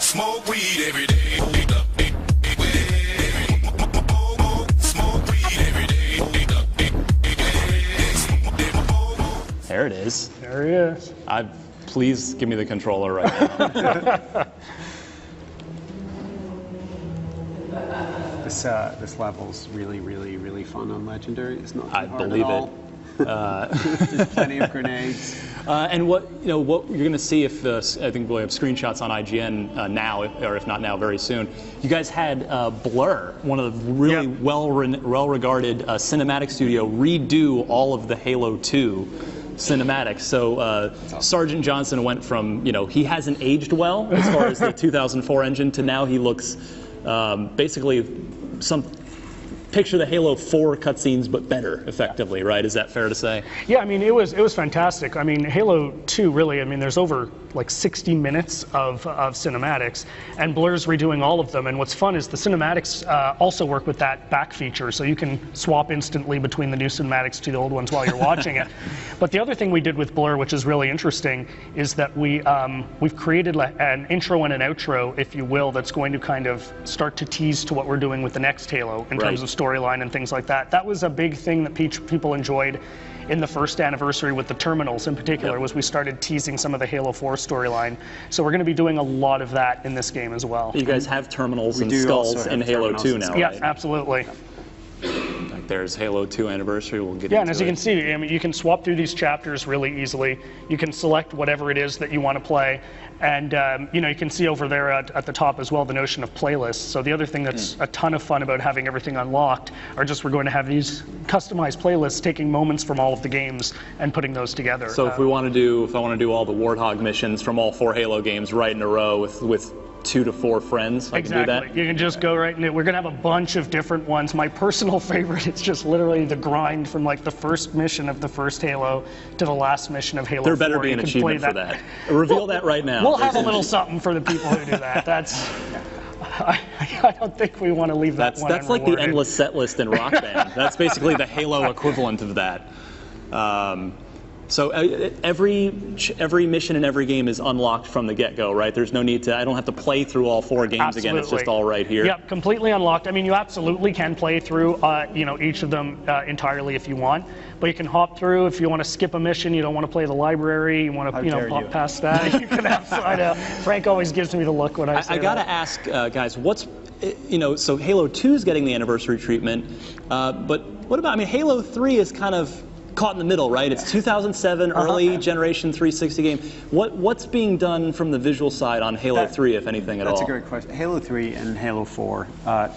Smoke weed every day. There it is. There he is. Please give me the controller right now. This level's really fun on Legendary. It's not hard believe at all. There's plenty of grenades. And what you're going to see if I think we'll have screenshots on IGN now, or if not now, very soon. You guys had Blur, one of the really well-regarded cinematic studio, redo all of the Halo 2 cinematics. So Sergeant Johnson went from, he hasn't aged well as far as the 2004 engine to now he looks basically picture the Halo 4 cutscenes, but better, effectively, right? Is that fair to say? Yeah, I mean, it was fantastic. I mean, Halo 2, really, I mean, there's over like 60 minutes of cinematics, and Blur's redoing all of them. And what's fun is the cinematics also work with that back feature, so you can swap instantly between the new cinematics to the old ones while you're watching it. But the other thing we did with Blur, which is really interesting, is that we've created an intro and an outro, if you will, that's going to kind of start to tease to what we're doing with the next Halo in terms of storyline and things like that. That was a big thing that people enjoyed in the first anniversary with the terminals in particular, was we started teasing some of the Halo 4 storyline. So we're going to be doing a lot of that in this game as well. You guys have terminals and skulls in Halo 2 now, yeah, right? absolutely. Like there's Halo 2 anniversary. We'll get into and as you can see, I mean, you can swap through these chapters really easily. You can select whatever it is that you want to play. And you can see over there at the top as well the notion of playlists. So the other thing that's a ton of fun about having everything unlocked are just we're going to have these customized playlists taking moments from all of the games and putting those together. So if I want to do all the Warthog missions from all 4 Halo games right in a row with 2 to 4 friends, I can do that? You can just go right in it. We're going to have a bunch of different ones. My personal favorite, it's just literally the grind from like the first mission of the first Halo to the last mission of Halo 4. There better be an achievement for that. Reveal that right now. We'll have a little something for the people who do that. That's... I don't think we want to leave that one That's like the endless set list in Rock Band. That's basically the Halo equivalent of that. So every mission in every game is unlocked from the get-go, right? There's no need to, I don't have to play through all 4 games again. It's just all right here. Yep, completely unlocked. I mean, you absolutely can play through, each of them entirely if you want. But you can hop through if you want to skip a mission. You don't want to play the library. You want to, pop past that. You can have. Frank always gives me the look when I say I got to ask, guys, so Halo 2 is getting the anniversary treatment, but what about? I mean, Halo 3 is kind of caught in the middle, right? It's 2007, early generation 360 game. What's being done from the visual side on Halo 3, if anything at all? That's a great question. Halo 3 and Halo 4,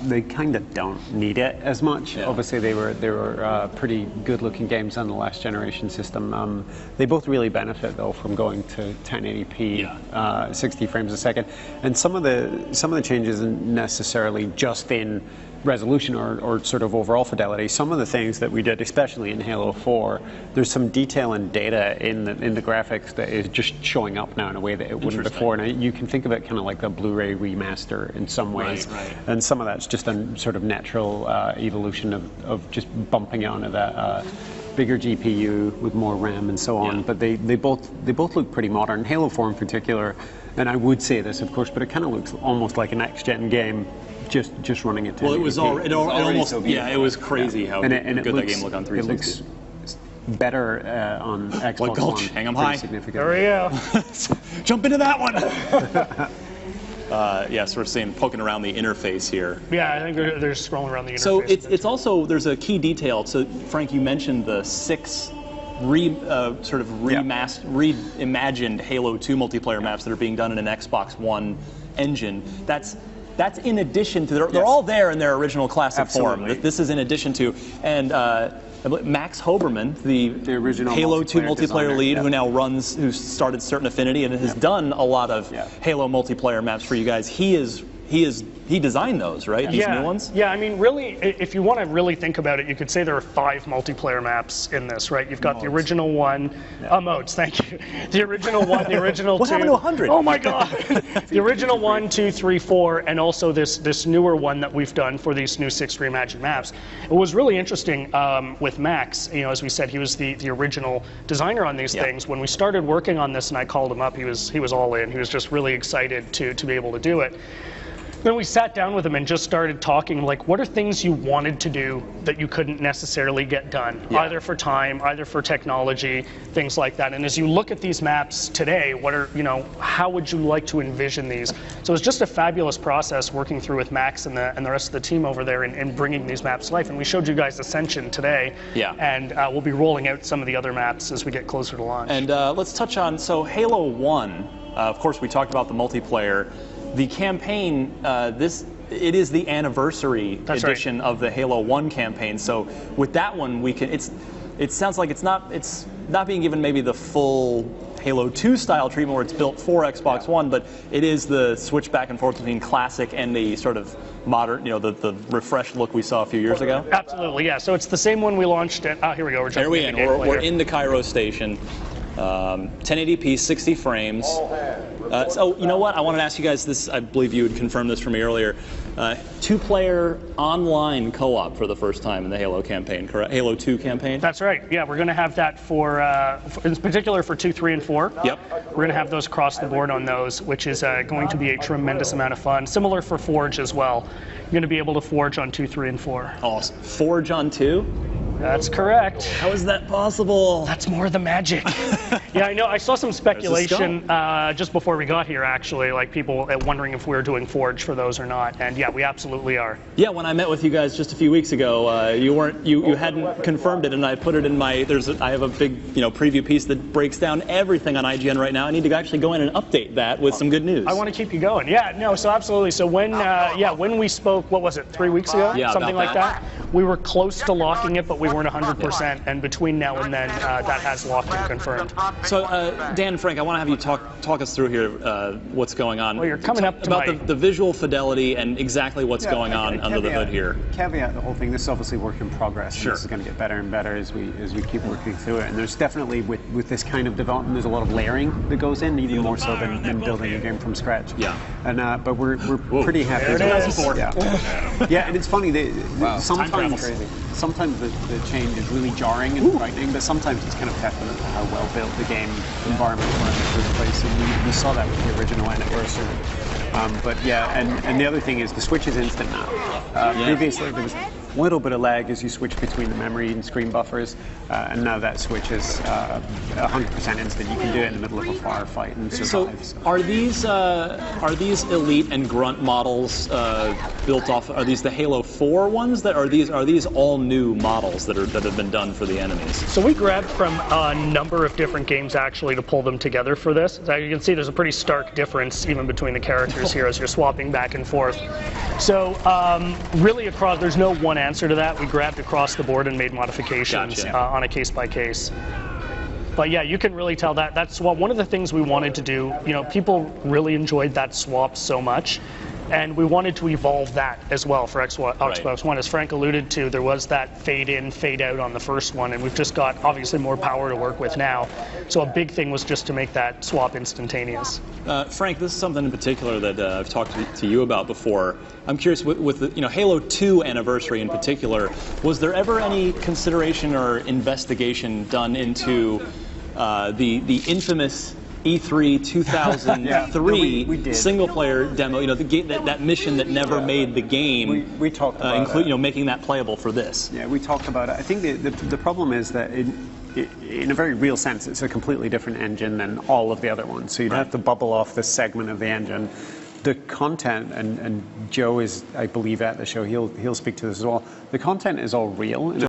they kind of don't need it as much. Yeah. Obviously, they were pretty good-looking games on the last generation system. They both really benefit though from going to 1080p, 60 frames a second, and some of the changes isn't necessarily just in resolution or sort of overall fidelity. Some of the things that we did, especially in Halo 4, there's some detail and data in the graphics that is just showing up now in a way that it wouldn't before. And you can think of it kind of like a Blu-ray remaster in some ways. Right. And some of that's just a sort of natural evolution of just bumping onto that bigger GPU with more RAM and so on. Yeah. But they both look pretty modern. Halo 4 in particular, and I would say this, of course, but it kind of looks almost like a next-gen game. Just running it. Well, it was almost so it was crazy how good that game looked on 360. It looks better on Xbox like Gulch, One. Hang 'em high. There we go. Jump into that one. Yes, we're poking around the interface here. Yeah, I think they're scrolling around the interface. So it's also, there's a key detail. So Frank, you mentioned the 6 reimagined Halo 2 multiplayer maps that are being done in an Xbox One engine. That's in addition to, they're all there in their original classic form. This is in addition to, and Max Hoberman, the original Halo 2 multiplayer lead, who started Certain Affinity and has done a lot of Halo multiplayer maps for you guys. He he designed those, right? These new ones. Yeah, I mean, really, if you want to really think about it, you could say there are 5 multiplayer maps in this, right? You've got the original one, modes. Thank you. The original one, the original what 2. What happened to 100? Oh my God! The original 1, 2, 3, 4, and also this newer one that we've done for these new 6 reimagined maps. It was really interesting with Max. You know, as we said, he was the original designer on these things. When we started working on this, and I called him up, he was all in. He was just really excited to be able to do it. Then we sat down with him and just started talking, like, what are things you wanted to do that you couldn't necessarily get done, either for time, either for technology, things like that. And as you look at these maps today, how would you like to envision these? So it's just a fabulous process working through with Max and the rest of the team over there and bringing these maps to life. And we showed you guys Ascension today, and we'll be rolling out some of the other maps as we get closer to launch. And let's touch on, so Halo 1, of course we talked about the multiplayer. The campaign, it is the anniversary edition of the Halo 1 campaign. So with that one, it sounds like it's not being given maybe the full Halo 2 style treatment where it's built for Xbox One, but it is the switch back and forth between classic and the sort of modern, the refreshed look we saw a few years ago. Absolutely, yeah. So it's the same one we launched at. Here we go. We're in the Cairo station. 1080p, 60 frames. So you know what? I wanted to ask you guys this. I believe you had confirmed this for me earlier. 2-player online co-op for the first time in the Halo campaign, correct? Halo 2 campaign. That's right. Yeah, we're going to have that for in particular for 2, 3, and 4. Yep. We're going to have those across the board on those, which is going to be a tremendous amount of fun. Similar for Forge as well. You're going to be able to Forge on 2, 3, and 4. Awesome. Forge on 2? That's correct. How is that possible? That's more the magic. Yeah, I know. I saw some speculation just before we got here, actually, like people wondering if we were doing Forge for those or not. And yeah, we absolutely are. Yeah, when I met with you guys just a few weeks ago, you hadn't confirmed it, and I put it in my. I have a big preview piece that breaks down everything on IGN right now. I need to actually go in and update that with some good news. I want to keep you going. Yeah, no, so absolutely. So when we spoke, what was it, 3 weeks ago? Yeah, something like that. We were close to locking it, but we weren't 100%. And between now and then, that has locked and confirmed. So Dan and Frank, I want to have you talk us through here what's going on. Well, you're coming up to about the visual fidelity and exactly what's going on under the hood here. Caveat the whole thing. This is obviously work in progress. Sure. This is going to get better and better as we keep working through it. And there's definitely with this kind of development, there's a lot of layering that goes in, even more so than building a game from scratch. Yeah. And but we're pretty happy. There it is. Yeah, and it's funny. Sometimes the change is really jarring and frightening, but sometimes it's kind of testament to how well built the game environment was in the first place. And we saw that with the original anniversary. But yeah, and the other thing is the switch is instant now. Previously there was a little bit of lag as you switch between the memory and screen buffers, and now that switch is 100% instant. You can do it in the middle of a firefight and survive. So are these Elite and Grunt models built off? Are these the Halo 4 ones? Are these all new models that have been done for the enemies? So we grabbed from a number of different games actually to pull them together for this. So you can see there's a pretty stark difference even between the characters here as you're swapping back and forth. So really there's no one answer to that. We grabbed across the board and made modifications on a case by case. But yeah, you can really tell that swap. One of the things we wanted to do, people really enjoyed that swap so much. And we wanted to evolve that as well for Xbox One. As Frank alluded to, there was that fade in, fade out on the first one, and we've just got obviously more power to work with now. So a big thing was just to make that swap instantaneous. Frank, this is something in particular that I've talked to you about before. I'm curious, with the Halo 2 anniversary in particular, was there ever any consideration or investigation done into the infamous E3 2003 single-player demo, that mission that never made the game. We talked about making that playable for this. Yeah, we talked about it. I think the problem is that in a very real sense, it's a completely different engine than all of the other ones. So you'd have to bubble off this segment of the engine. The content, and Joe is, I believe, at the show. He'll speak to this as well. The content is all real.